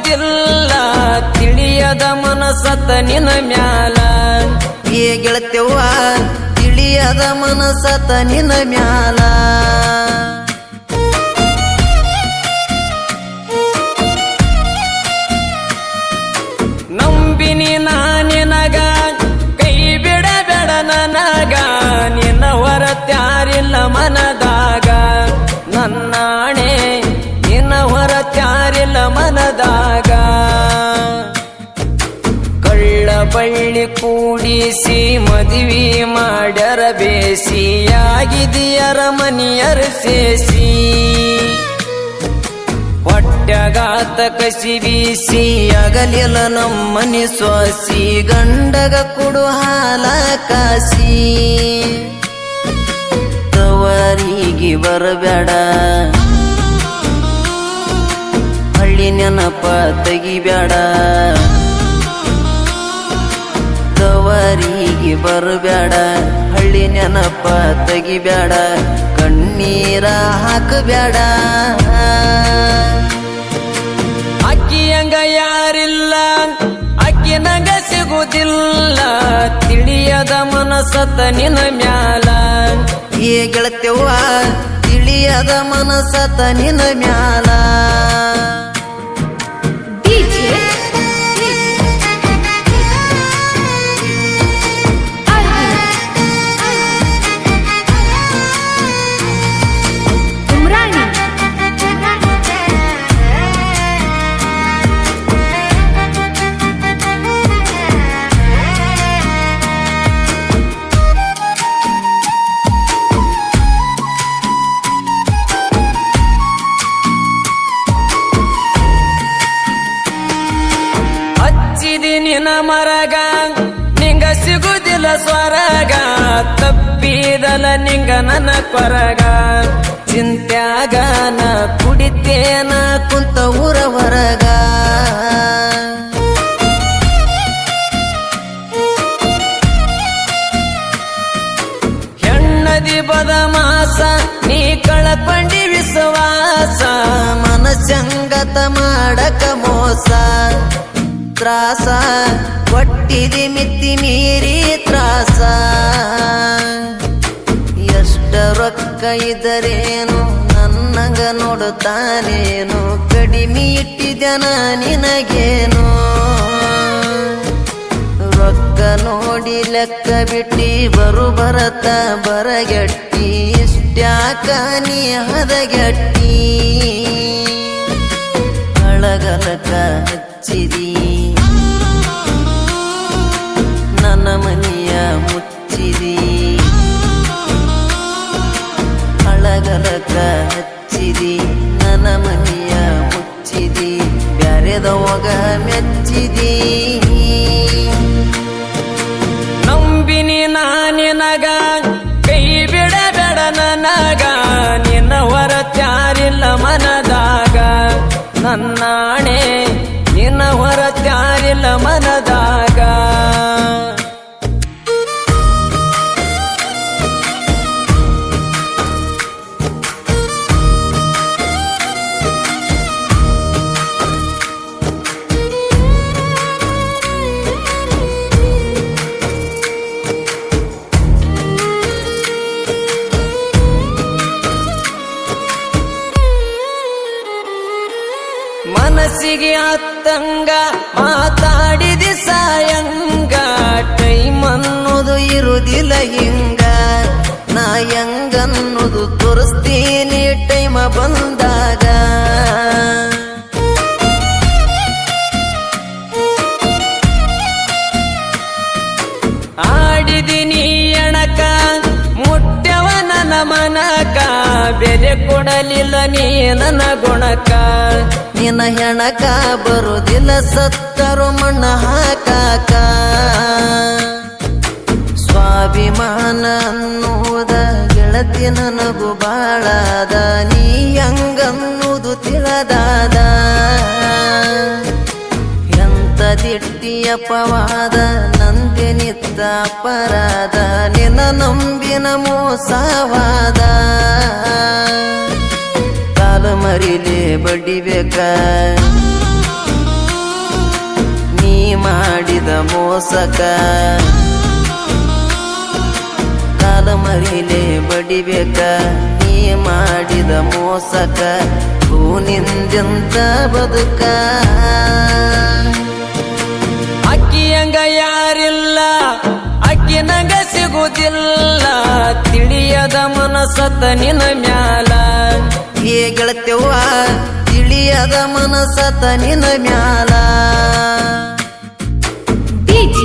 ಸಿಗುವುದಿಲ್ಲ ತಿಳಿಯದ ಮನಸತ ನಿನ ಮ್ಯಾಲ ಏ ಗೆಳತ್ಯವ್ವ ತಿಳಿಯದ ಮನಸತ ನಿನ ಮ್ಯಾಲ ನಂಬಿನಿ ನಾನಿನಗ ಕೈ ಬಿಡಬೇಡ ನನಗ ನಿನ್ನ ಹೊರತ್ಯಾರಿಲ್ಲ ಮನದಾಗ ನನ್ನಾಣೆ ನಿನ್ನ ಹೊರತ್ಯಾರಿಲ್ಲ ಮನದಾಗ ಕಳ್ಳ ಬಳ್ಳಿ ಕೂಡಿಸಿ ಮದುವೆ ಮಾಡ್ಯರ ಬೇಸಿಯಾಗಿದೆಯರ ಮನಿಯರ ಸೇಸಿ ಹೊಟ್ಟೆಗಾತ ಕಸಿ ಬೀಸಿ ಆಗಲಿಲ್ಲ ನಮ್ಮನಿ ಸ್ವಾಸಿ ಗಂಡಗ ಕುಡು ಹಾಲ ಕಾಸಿ ತವರಿಗೆ ಬರಬೇಡ ಹಳ್ಳಿ ನೆನಪ ತೆಗಿಬೇಡ ತವರಿಗೆ ಬರಬೇಡ ಹಳ್ಳಿ ನೆನಪ ತೆಗಿಬೇಡ ಕಣ್ಣೀರ ಹಾಕಬೇಡ ಅಕ್ಕಿಯಂಗ ಯಾರಿಲ್ಲ ಅಕ್ಕಿ ನಂಗ ಸಿಗುವುದಿಲ್ಲ ತಿಳಿಯದ ಮನಸತ ನಿನ ಮ್ಯಾಲ ಏ ಗೆಳತ್ಯವ್ವ ತಿಳಿಯದ ಮನಸತ ನಿನ ಮ್ಯಾಲ ನಿನ ಮರಗ ನಿಂಗ ಸಿಗುದಿಲ್ಲ ಸ್ವರಗ ತಪ್ಪಿದಲ ನಿಂಗ ನನ್ನ ಕೊರಗ ಚಿಂತ್ಯಾಗ ನ ಕುಡಿತೇನ ಕುಂತ ಊರ ಹೊರಗ ಹೆಣ್ಣದಿ ಬದಮಾಸ ನೀ ಕಳಕೊಂಡಿ ವಿಶ್ವಾಸ ಮನಸ್ಸಂಗತ ಮಾಡಕ ಮೋಸ ತ್ರಾಸ ಒಟ್ಟಿದಿ ಮಿತಿ ಮೀರಿ ತ್ರಾಸ ಎಷ್ಟ ರೊಕ್ಕ ಇದ್ದರೇನು ನನ್ನಂಗ ನೋಡುತ್ತಾನೇನು ಕಡಿಮೆ ಇಟ್ಟಿದನ ನಿನಗೇನು ರೊಕ್ಕ ನೋಡಿ ಲೆಕ್ಕ ಬಿಟ್ಟಿ ಬರತ ಬರಗೆಟ್ಟಿ ಇಷ್ಟ್ಯಾಕ ನೀ ಹದಗೆಟ್ಟಿ ಅಳಗಲಕ ಹಚ್ಚಿದಿ ನನ್ನ ಮನೆಯ ಮುಚ್ಚಿದಿ ಅಳಗಲಕ ಹಚ್ಚಿದಿ ನನ್ನ ಮನೆಯ ಮುಚ್ಚಿದಿ ಬ್ಯಾರೆದವಾಗ ಮೆಚ್ಚಿದಿ ನಂಬಿನಿ ನಾನಿನಗ ಕೈ ಬಿಡಬೇಡ ನನಗ ನಿನ್ನ ಹೊರತ್ಯಾರಿಲ್ಲ ಮನದಾಗ ನನ್ನಾಣೆ ನಿನ್ನ ಹೊರತ್ಯಾರಿಲ್ಲ ಮನದಾಗ ಮನಸ್ಸಿಗೆ ಹತ್ತಂಗ ಮಾತಾಡಿದಿ ಸಾಯಂಗ ಟೈಮ್ ಅನ್ನೋದು ಇರುವುದಿಲ್ಲ ಹಿಂಗ ನಾ ಹೆಂಗನ್ನೋದು ತೋರಿಸ್ತೀನಿ ಟೈಮ ಬಂದಾಗ ಆಡಿದಿನಿ ಎಣಕ ಮುಟ್ಟವ ನನ್ನ ಮನಕ ಬೆಲೆ ಕೊಡಲಿಲ್ಲ ನೀ ನನ್ನ ಗುಣಕ ನಿನ್ನ ಹೆಣಕ ಬರುವುದಿಲ್ಲ ಸತ್ತರು ಮಣ್ಣ ಹಾಕಾಕ ಸ್ವಾಭಿಮಾನ ಅನ್ನುವುದ ಗೆಳತಿ ನನಗೂ ಬಾಳಾದ ನೀ ಹಂಗನ್ನುವುದು ತಿಳದಾದ ಎಂತ ದಿಟ್ಟಿಯಪವಾದ ನಂದೆ ನಿತ್ತ ಅಪರಾಧ ನಿನ್ನ ನಂಬಿನ ಮೋಸವಾದ ಕಾಲ ಮರಿಲೆ ಬಡಿಬೇಕ ಮೋಸಕ ಕಾಲ ಮರಿಲೆ ಬಡಿಬೇಕ ನೀ ಮಾಡಿದ ಮೋಸಕ ನಿಂದೆಂತ ಬದುಕ ಅಕ್ಕಿಯಂಗ ಯಾರಿಲ್ಲ ಅಕ್ಕಿ ನಂಗ ಸಿಗುದಿಲ್ಲ ತಿಳಿಯದ ಮನಸತ ನಿನ ಮ್ಯಾಲ ಏ ಗೆಳತ್ಯವ್ವ ತಿಳಿಯದ ಮನಸತ ನಿನ ಮ್ಯಾಲ DJ